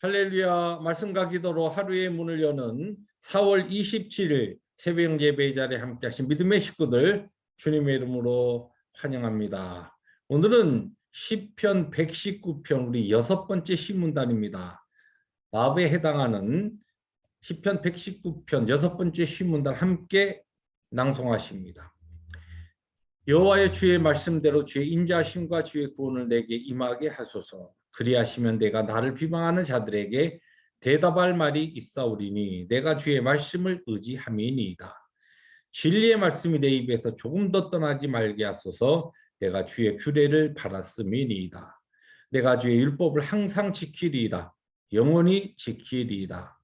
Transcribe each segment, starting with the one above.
할렐루야. 말씀과 기도로 하루의 문을 여는 4월 27일 새벽 예배 자리에 함께 하신 믿음의 식구들 주님의 이름으로 환영합니다. 오늘은 시편 119편 우리 6번째 시문단입니다. 마음에 해당하는 시편 119편 6번째 시문단 함께 낭송하십니다. 여호와의 주의 말씀대로 주의 인자하심과 주의 구원을 내게 임하게 하소서. 그리하시면 내가 나를 비방하는 자들에게 대답할 말이 있사오리니 내가 주의 말씀을 의지함이니이다. 진리의 말씀이 내 입에서 조금 더 떠나지 말게 하소서. 내가 주의 규례를 바랐음이니이다. 내가 주의 율법을 항상 지키리이다. 영원히 지키리이다.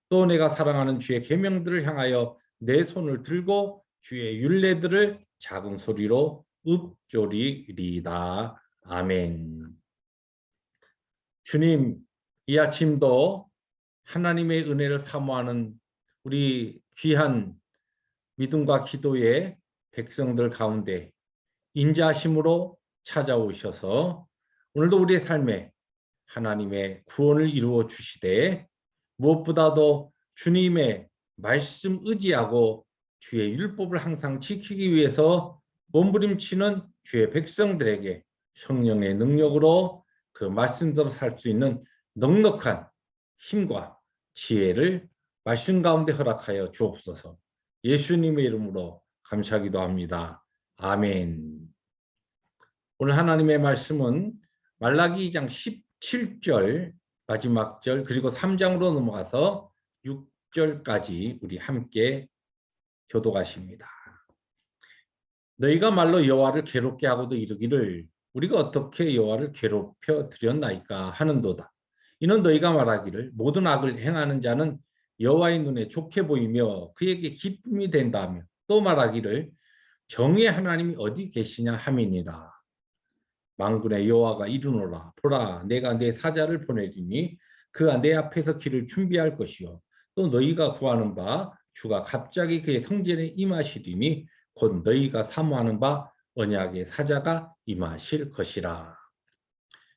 또 내가 사랑하는 주의 계명들을 향하여 내 손을 들고 주의 율례들을 작은 소리로 읊조리리이다. 아멘. 주님, 이 아침도 하나님의 은혜를 사모하는 우리 귀한 믿음과 기도의 백성들 가운데 인자하심으로 찾아오셔서 오늘도 우리의 삶에 하나님의 구원을 이루어 주시되 무엇보다도 주님의 말씀 의지하고 주의 율법을 항상 지키기 위해서 몸부림치는 주의 백성들에게 성령의 능력으로 그 말씀대로 살 수 있는 넉넉한 힘과 지혜를 말씀 가운데 허락하여 주옵소서. 예수님의 이름으로 감사하기도 합니다. 아멘. 오늘 하나님의 말씀은 말라기 2장 17절 마지막 절 그리고 3장으로 넘어가서 6절까지 우리 함께 교독하십니다. 너희가 말로 여호와를 괴롭게 하고도 이르기를 우리가 어떻게 여호와를 괴롭혀 드렸나이까 하는도다. 이는 너희가 말하기를 모든 악을 행하는 자는 여호와의 눈에 좋게 보이며 그에게 기쁨이 된다며 또 말하기를 정의의 하나님이 어디 계시냐 함이니라. 만군의 여호와가 이르노라. 보라, 내가 내 사자를 보내리니 그가 내 앞에서 길을 준비할 것이요 또 너희가 구하는 바 주가 갑자기 그의 성전에 임하시리니 곧 너희가 사모하는 바 언약의 사자가 임하실 것이라.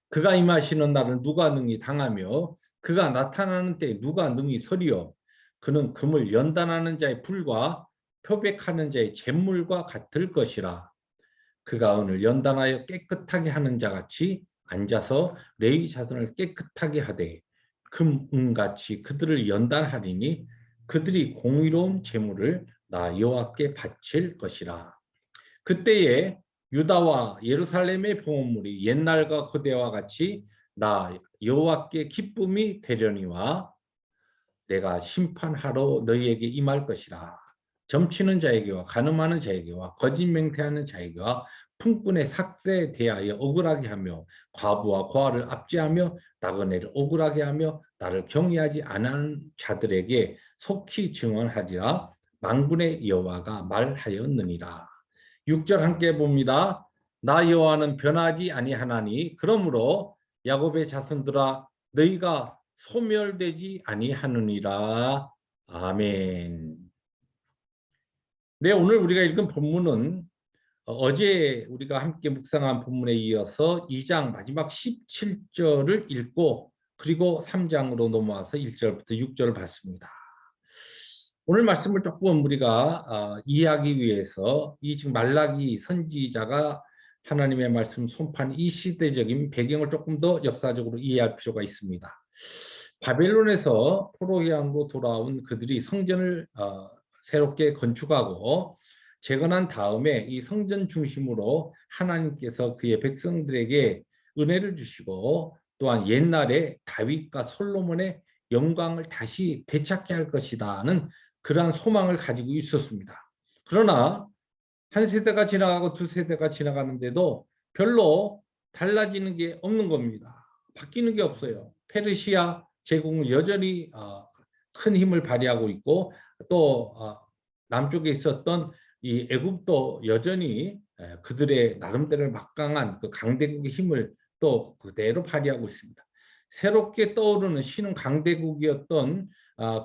그가 임하시는 날을 누가 능히 당하며 그가 나타나는 때에 누가 능히 서리요. 그는 금을 연단하는 자의 불과 표백하는 자의 잿물과 같을 것이라. 그가 은을 연단하여 깨끗하게 하는 자같이 앉아서 레위 자손을 깨끗하게 하되 금은같이 그들을 연단하리니 그들이 공의로운 제물을 나 여호와께 바칠 것이라. 그때에 유다와 예루살렘의 봉헌물이 옛날과 그대와 같이 나 여호와께 기쁨이 되려니와 내가 심판하러 너희에게 임할 것이라. 점치는 자에게와 간음하는 자에게와 거짓 맹세하는 자에게와 풍꾼의 삭세에 대하여 억울하게 하며 과부와 고아를 압제하며 나그네를 억울하게 하며 나를 경외하지 않은 자들에게 속히 증언하리라. 만군의 여호와가 말하였느니라. 6절 함께 봅니다. 나 여호와는 변하지 아니하나니 그러므로 야곱의 자손들아 너희가 소멸되지 아니하느니라. 아멘. 네, 오늘 우리가 읽은 본문은 어제 우리가 함께 묵상한 본문에 이어서 2장 마지막 17절을 읽고 그리고 3장으로 넘어와서 1절부터 6절을 봤습니다. 오늘 말씀을 조금 우리가 이해하기 위해서 이 지금 말라기 선지자가 하나님의 말씀 손판 이 시대적인 배경을 조금 더 역사적으로 이해할 필요가 있습니다. 바벨론에서 포로기항으로 돌아온 그들이 성전을 새롭게 건축하고 재건한 다음에 이 성전 중심으로 하나님께서 그의 백성들에게 은혜를 주시고 또한 옛날에 다윗과 솔로몬의 영광을 다시 되찾게 할 것이다는 그러한 소망을 가지고 있었습니다. 그러나 한 세대가 지나가고 두 세대가 지나가는데도 별로 달라지는 게 없는 겁니다. 바뀌는 게 없어요. 페르시아 제국은 여전히 큰 힘을 발휘하고 있고 또 남쪽에 있었던 이 애굽도 여전히 그들의 나름대로 막강한 그 강대국의 힘을 또 그대로 발휘하고 있습니다. 새롭게 떠오르는 신흥 강대국이었던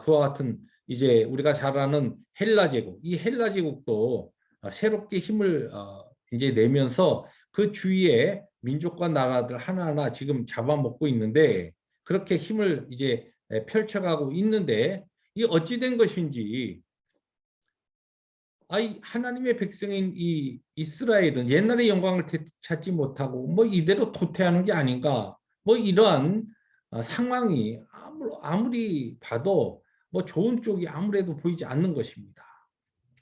그와 같은 이제 우리가 잘 아는 헬라 제국, 이 헬라 제국도 새롭게 힘을 이제 내면서 그 주위에 민족과 나라들 하나하나 지금 잡아먹고 있는데 그렇게 힘을 이제 펼쳐가고 있는데 이 어찌 된 것인지 하나님의 백성인 이 이스라엘은 옛날의 영광을 찾지 못하고 뭐 이대로 도태하는 게 아닌가 뭐 이러한 상황이 아무리 봐도 뭐 좋은 쪽이 아무래도 보이지 않는 것입니다.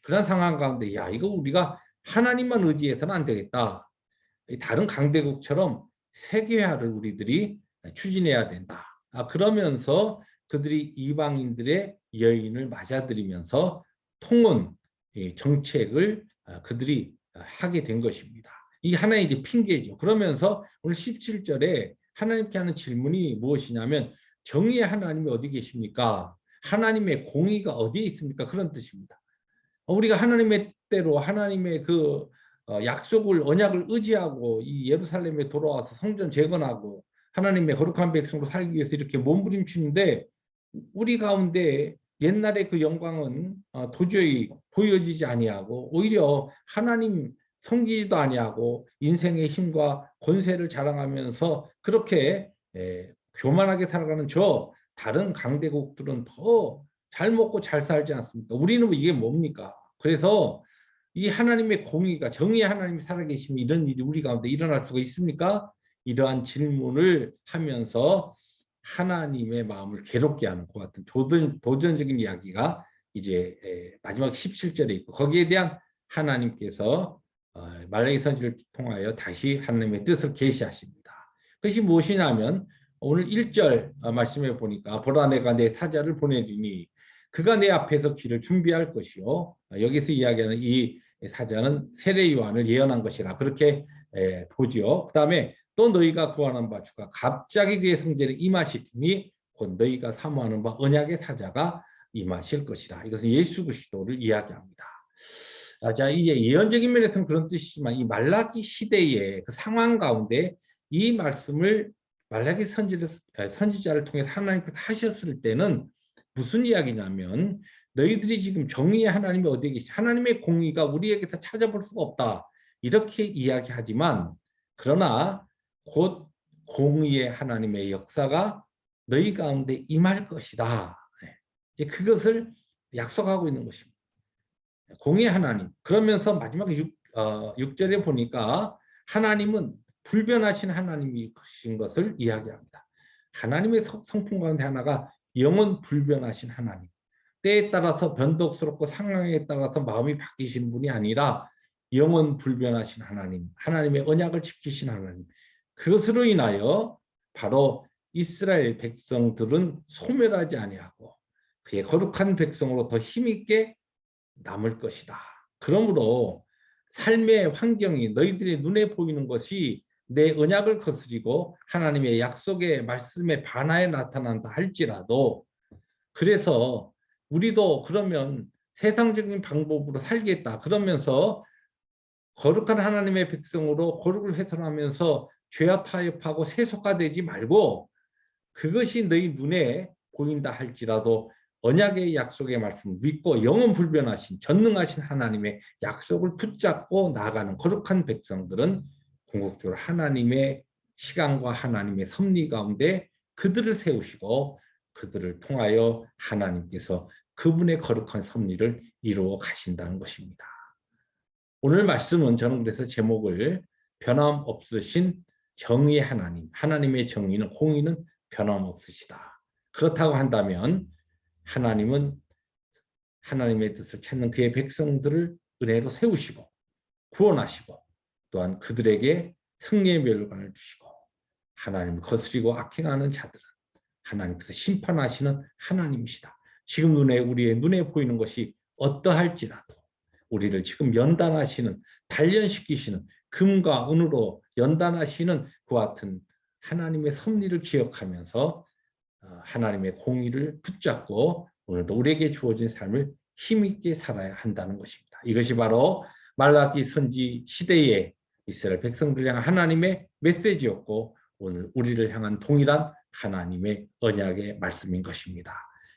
그런 상황 가운데 이거 우리가 하나님만 의지해서는 안 되겠다. 다른 강대국처럼 세계화를 우리들이 추진해야 된다. 그러면서 그들이 이방인들의 여인을 맞아들이면서 통혼 정책을 그들이 하게 된 것입니다. 이 하나의 이제 핑계죠. 그러면서 오늘 17절에 하나님께 하는 질문이 무엇이냐면 정의의 하나님이 어디 계십니까? 하나님의 공의가 어디에 있습니까? 그런 뜻입니다. 우리가 하나님의 뜻대로 하나님의 그 약속을 언약을 의지하고 이 예루살렘에 돌아와서 성전 재건하고 하나님의 거룩한 백성으로 살기 위해서 이렇게 몸부림치는데 우리 가운데 옛날의 그 영광은 도저히 보여지지 아니하고 오히려 하나님 섬기지도 아니하고 인생의 힘과 권세를 자랑하면서 그렇게 교만하게 살아가는 저 다른 강대국들은 더 잘 먹고 잘 살지 않습니까? 우리는 이게 뭡니까? 그래서 이 하나님의 공의가 정의의 하나님이 살아계시면 이런 일이 우리 가운데 일어날 수가 있습니까? 이러한 질문을 하면서 하나님의 마음을 괴롭게 하는 것 같은 도전적인 이야기가 이제 마지막 17절에 있고 거기에 대한 하나님께서 말라기 선지를 통하여 다시 하나님의 뜻을 계시하십니다. 그것이 무엇이냐면 오늘 1절 말씀해 보니까 보라 내가 내 사자를 보내리니 그가 내 앞에서 길을 준비할 것이요. 여기서 이야기하는 이 사자는 세례 요한을 예언한 것이라 그렇게 보지요. 그 다음에 또 너희가 구하는 바 주가 갑자기 그의 성전에 임하시니 곧 너희가 사모하는 바 언약의 사자가 임하실 것이라. 이것은 예수 그리스도를 이야기합니다. 자, 이제 예언적인 면에서는 그런 뜻이지만 이 말라기 시대의 그 상황 가운데 이 말씀을 말라기 선지자를 통해서 하나님께서 하셨을 때는 무슨 이야기냐면 너희들이 지금 정의의 하나님이 어디에 계시 하나님의 공의가 우리에게서 찾아볼 수가 없다. 이렇게 이야기하지만 그러나 곧 공의의 하나님의 역사가 너희 가운데 임할 것이다. 그것을 약속하고 있는 것입니다. 공의의 하나님. 그러면서 마지막 6절에 보니까 하나님은 불변하신 하나님이신 것을 이야기합니다. 하나님의 성품 가운데 하나가 영원 불변하신 하나님. 때에 따라서 변덕스럽고 상황에 따라서 마음이 바뀌시는 분이 아니라 영원 불변하신 하나님, 하나님의 언약을 지키신 하나님. 그것으로 인하여 바로 이스라엘 백성들은 소멸하지 아니하고 그의 거룩한 백성으로 더 힘있게 남을 것이다. 그러므로 삶의 환경이 너희들의 눈에 보이는 것이 내 언약을 거스리고 하나님의 약속의 말씀에 반하에 나타난다 할지라도 그래서 우리도 그러면 세상적인 방법으로 살겠다. 그러면서 거룩한 하나님의 백성으로 거룩을 훼손하면서 죄와 타협하고 세속화되지 말고 그것이 너희 눈에 보인다 할지라도 언약의 약속의 말씀을 믿고 영원 불변하신 전능하신 하나님의 약속을 붙잡고 나아가는 거룩한 백성들은 궁극적으로 하나님의 시간과 하나님의 섭리 가운데 그들을 세우시고 그들을 통하여 하나님께서 그분의 거룩한 섭리를 이루어 가신다는 것입니다. 오늘 말씀은 저는 그래서 제목을 변함없으신 정의의 하나님, 하나님의 정의는 공의는 변함없으시다. 그렇다고 한다면 하나님은 하나님의 뜻을 찾는 그의 백성들을 은혜로 세우시고 구원하시고 또한 그들에게 승리의 멸관을 주시고 하나님을 거스리고 악행하는 자들은 하나님께서 심판하시는 하나님이시다. 지금 우리의 눈에 보이는 것이 어떠할지라도 우리를 지금 연단하시는 단련시키시는 금과 은으로 연단하시는 그와 같은 하나님의 섭리를 기억하면서 하나님의 공의를 붙잡고 오늘도 우리에게 주어진 삶을 힘있게 살아야 한다는 것입니다. 이것이 바로 말라기 선지 시대의 이스라엘 백성들 향한 하나님의 메시지였고 오늘 우리를 향한 동일한 하나님의 언약의 말씀인 것입니다.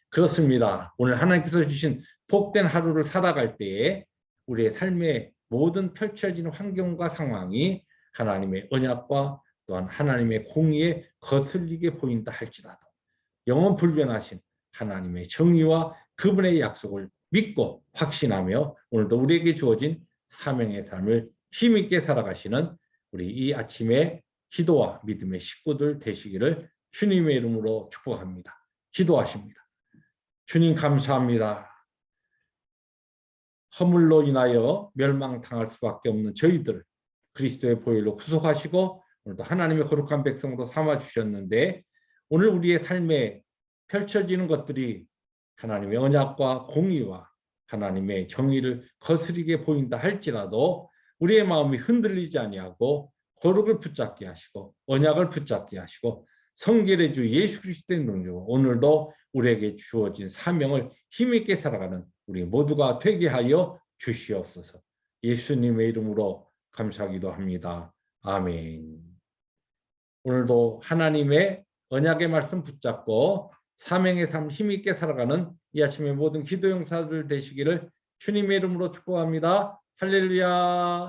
그렇습니다. 오늘 하나님께서 주신 복된 하루를 살아갈 때에 우리의 삶의 모든 펼쳐지는 환경과 상황이 하나님의 언약과 또한 하나님의 공의에 거슬리게 보인다 할지라도 영원 불변하신 하나님의 정의와 그분의 약속을 믿고 확신하며 오늘도 우리에게 주어진 사명의 삶을 힘있게 살아가시는 우리 이 아침에 기도와 믿음의 식구들 되시기를 주님의 이름으로 축복합니다. 기도하십니다. 주님 감사합니다. 허물로 인하여 멸망당할 수밖에 없는 저희들을 그리스도의 보혈로 구속하시고 오늘도 하나님의 거룩한 백성으로 삼아주셨는데 오늘 우리의 삶에 펼쳐지는 것들이 하나님의 언약과 공의와 하나님의 정의를 거스리게 보인다 할지라도 우리의 마음이 흔들리지 아니하고 거룩을 붙잡게 하시고 언약을 붙잡게 하시고 성결의 주 예수 그리스도의 능력으로 오늘도 우리에게 주어진 사명을 힘있게 살아가는 우리 모두가 되게 하여 주시옵소서. 예수님의 이름으로 감사하기도 합니다. 아멘. 오늘도 하나님의 언약의 말씀 붙잡고 사명의 삶 힘있게 살아가는 이 아침의 모든 기도 용사들 되시기를 주님의 이름으로 축복합니다. 할렐루야.